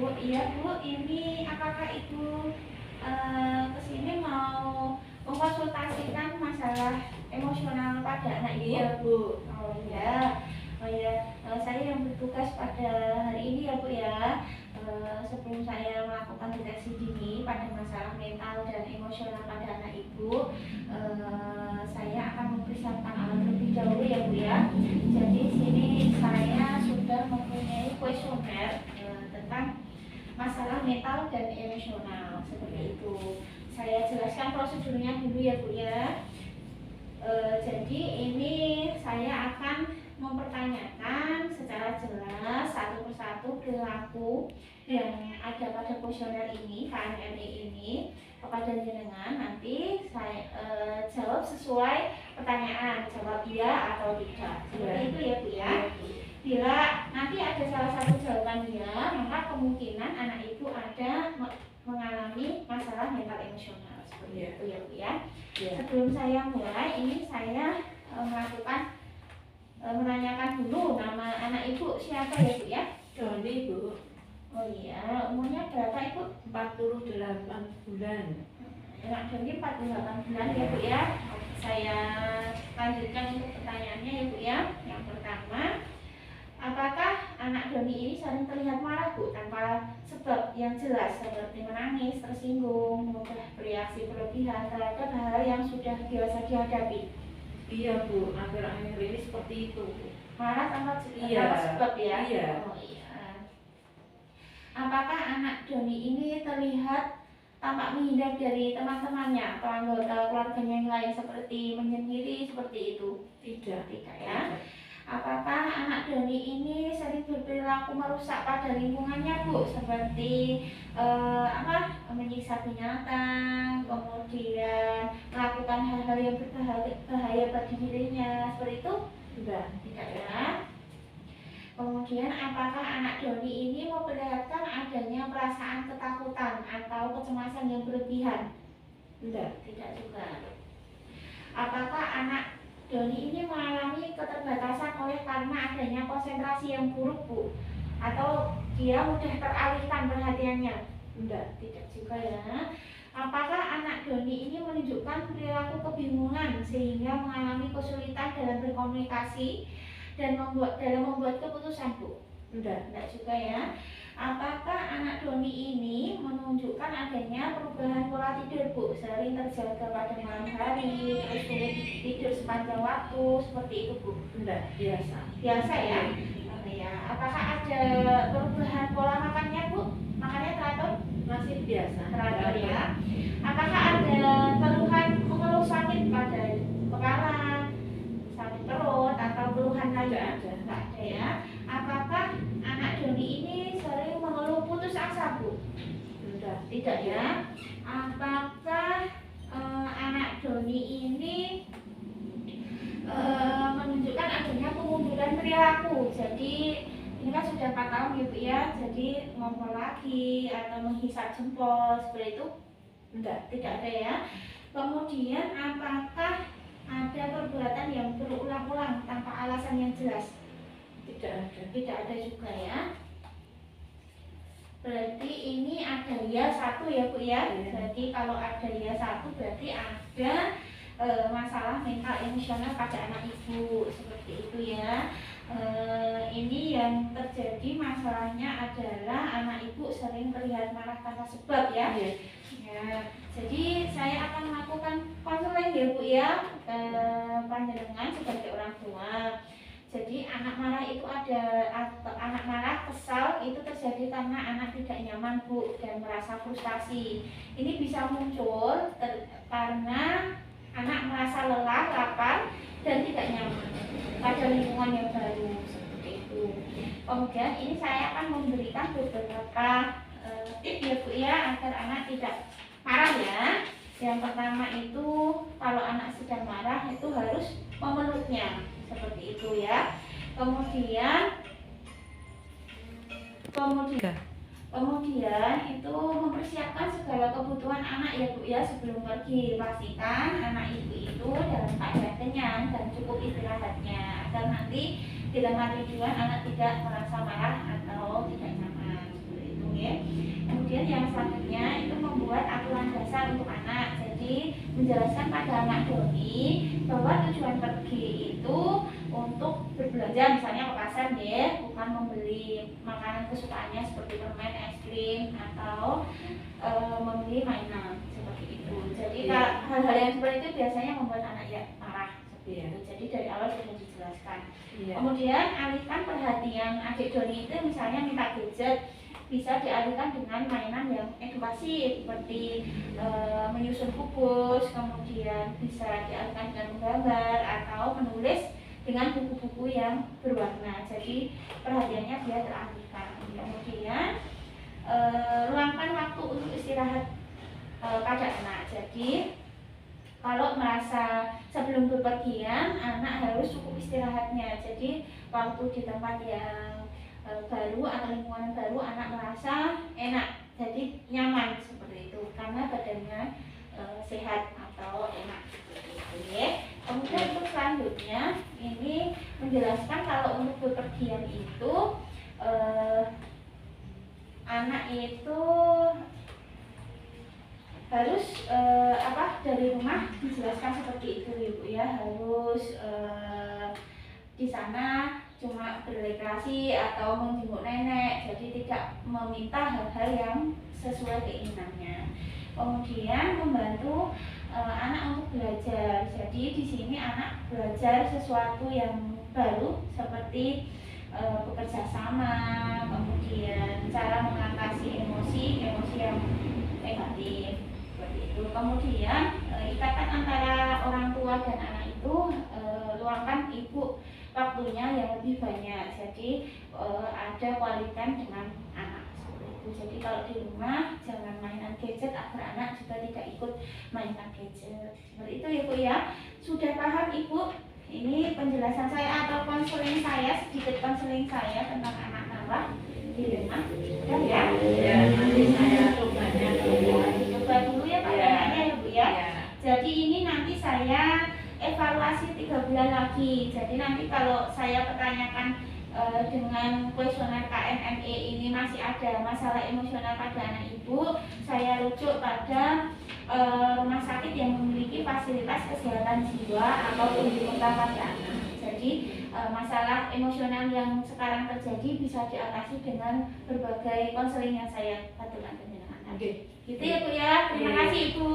Bu. Iya Bu, ini apakah Ibu kesini mau mengkonsultasikan masalah emosional pada anak Ibu? Iya Bu. Oh iya, saya yang bertugas pada hari ini ya Bu ya. Sebelum saya melakukan deteksi dini pada masalah mental dan emosional pada anak Ibu, saya akan mempersiapkan alat terlebih dahulu ya Bu ya. Jadi sini saya sudah mempunyai kuesioner tentang masalah mental dan emosional seperti itu. Saya jelaskan prosedurnya dulu ya Bu ya. Jadi ini saya akan mempertanyakan secara jelas satu persatu perilaku yang ada pada kuesioner ini, KMMI ini kepada jenengan. Nanti saya jawab sesuai pertanyaan, jawab iya atau tidak. Seperti itu ya Bu ya. Bila nanti ada salah satu jawaban iya, maka kemungkinan anak itu ada mengalami masalah mental emosional seperti itu ya Bu ya. Sebelum saya mulai, ini saya menanyakan dulu nama anak Ibu siapa ya Bu ya? Doni Bu. Oh iya, umurnya berapa Ibu? 48 bulan. Anak Doni 48 bulan ya Bu ya. Saya lanjutkan untuk pertanyaannya ya Bu ya. Yang pertama, apakah anak Doni ini sering terlihat marah Bu tanpa sebab yang jelas seperti menangis, tersinggung, mudah bereaksi berlebihan terhadap hal yang sudah biasa dihadapi? Iya Bu, akhir-akhir ini seperti itu Bu. Marah tanpa Iya. sebab ya? Iya. Oh iya. Apakah anak Doni ini terlihat tampak menghindar dari teman-temannya atau anggota keluarganya yang lain seperti menyendiri seperti itu? Tidak. Tidak ya. Apakah anak Doni ini sering berperilaku merusak pada lingkungannya Bu, seperti menyiksa binatang, kemudian melakukan hal-hal yang berbahaya bagi dirinya seperti itu? Tidak. Tidak ya. Kemudian apakah anak Doni ini memperlihatkan adanya perasaan ketakutan atau kecemasan yang berlebihan? Tidak. Tidak juga. Apakah anak Doni ini mengalami keterbatasan oleh karena adanya konsentrasi yang buruk Bu? Atau dia mudah teralihkan perhatiannya? Tidak. Tidak juga ya. Apakah anak Doni ini menunjukkan perilaku kebingungan sehingga mengalami kesulitan dalam berkomunikasi dan dalam membuat keputusan Bu? Tidak. Tidak juga ya. Apakah anak Doni ini menunjukkan adanya perubahan pola tidur Bu? Sering terjaga pada malam hari, terus sulit tidur sepanjang waktu, seperti itu Bu? Tidak. Biasa. Biasa ya. Ya. Apakah ada perubahan pola makannya Bu? Makannya teratur? Masih biasa. Teratur ya. Apakah ada mengeluh sakit pada kepala, sakit perut atau keluhan lainnya? Tidak ada ya. Apakah anak Doni ini sering mengeluh putus asa Bu? Tidak ya. Apakah anak Doni ini menunjukkan adanya kemunduran perilaku? Jadi ini kan sudah 4 tahun ya Bu ya. Jadi ngompol lagi atau menghisap jempol seperti itu? Tidak ada ya. Kemudian apakah ada perbuatan yang berulang-ulang tanpa alasan yang jelas? Tidak ada. Tidak ada juga ya. Berarti ini ada ya satu ya Bu ya. Jadi kalau ada ya satu berarti ada masalah mental emosional pada anak Ibu seperti itu ya. Ini yang terjadi masalahnya adalah anak Ibu sering terlihat marah tanpa sebab ya. Ya, jadi saya akan melakukan konseling ya Bu ya ke panjenengan sebagai orang tua. Jadi anak marah itu anak marah, kesal itu terjadi karena anak tidak nyaman Bu dan merasa frustasi. Ini bisa muncul karena anak merasa lelah, lapar dan tidak nyaman pada lingkungan yang baru seperti itu. Kemudian ini saya akan memberikan beberapa tips ya Bu ya agar anak tidak marah ya. Yang pertama itu kalau anak sedang marah itu harus memeluknya seperti itu ya. Kemudian itu mempersiapkan segala kebutuhan anak ya Bu ya sebelum pergi. Pastikan anak Ibu itu dalam keadaan kenyang dan cukup istirahatnya agar nanti di tengah tujuan anak tidak merasa marah atau tidak nyaman seperti itu ya. sakitnya itu membuat aturan dasar untuk anak. Jadi menjelaskan pada anak doni bahwa tujuan pergi itu untuk berbelanja, misalnya ke pasar ya, bukan membeli makanan kesukaannya seperti permen, es krim, atau membeli mainan seperti itu. Jadi hal-hal yang seperti itu biasanya membuat anak ya marah seperti itu. Jadi dari awal sudah dijelaskan. Kemudian alihkan perhatian adik doni itu, misalnya minta gadget, bisa dialihkan dengan mainan yang edukasi seperti menyusun kubus, kemudian bisa dialihkan dengan menggambar atau menulis dengan buku-buku yang berwarna. Jadi perhatiannya dia teralihkan. Kemudian luangkan waktu untuk istirahat pada anak. Jadi kalau merasa sebelum bepergian anak harus cukup istirahatnya. Jadi waktu di tempat yang baru atau lingkungan baru anak merasa enak, jadi nyaman seperti itu karena badannya sehat atau enak seperti itu ya. Kemudian untuk selanjutnya ini menjelaskan kalau untuk bepergian itu anak itu harus dari rumah dijelaskan seperti itu Ibu ya, harus di sana cuma berrekreasi atau menjenguk nenek, jadi tidak meminta hal-hal yang sesuai keinginannya. Kemudian membantu anak untuk belajar. Jadi di sini anak belajar sesuatu yang baru seperti bekerja sama, kemudian cara mengatasi emosi yang negatif seperti itu. Kemudian ikatan antara orang tua dan anak itu luangkan ibu waktunya yang lebih banyak. Jadi ada quality time dengan anak seperti itu. Jadi kalau di rumah jangan mainan gadget agar anak juga tidak ikut mainan gadget. Seperti itu ya Bu ya. Sudah paham Ibu? Ini penjelasan saya atau konseling saya, sedikit konseling saya tentang anak marah di rumah. Sudah ya? Ya, nanti saya cobanya dulu. Coba dulu ya Pak anaknya ya Bu ya. Jadi ini nanti saya evaluasi 3 bulan lagi. Jadi nanti kalau saya pertanyakan dengan kuesioner KNME ini masih ada masalah emosional pada anak ibu, saya rujuk pada rumah sakit yang memiliki fasilitas kesehatan jiwa atau di kota pada anak. Jadi masalah emosional yang sekarang terjadi bisa diatasi dengan berbagai konseling yang saya aturkan dengan anak. Gitu ya Bu ya. Terima kasih Ibu.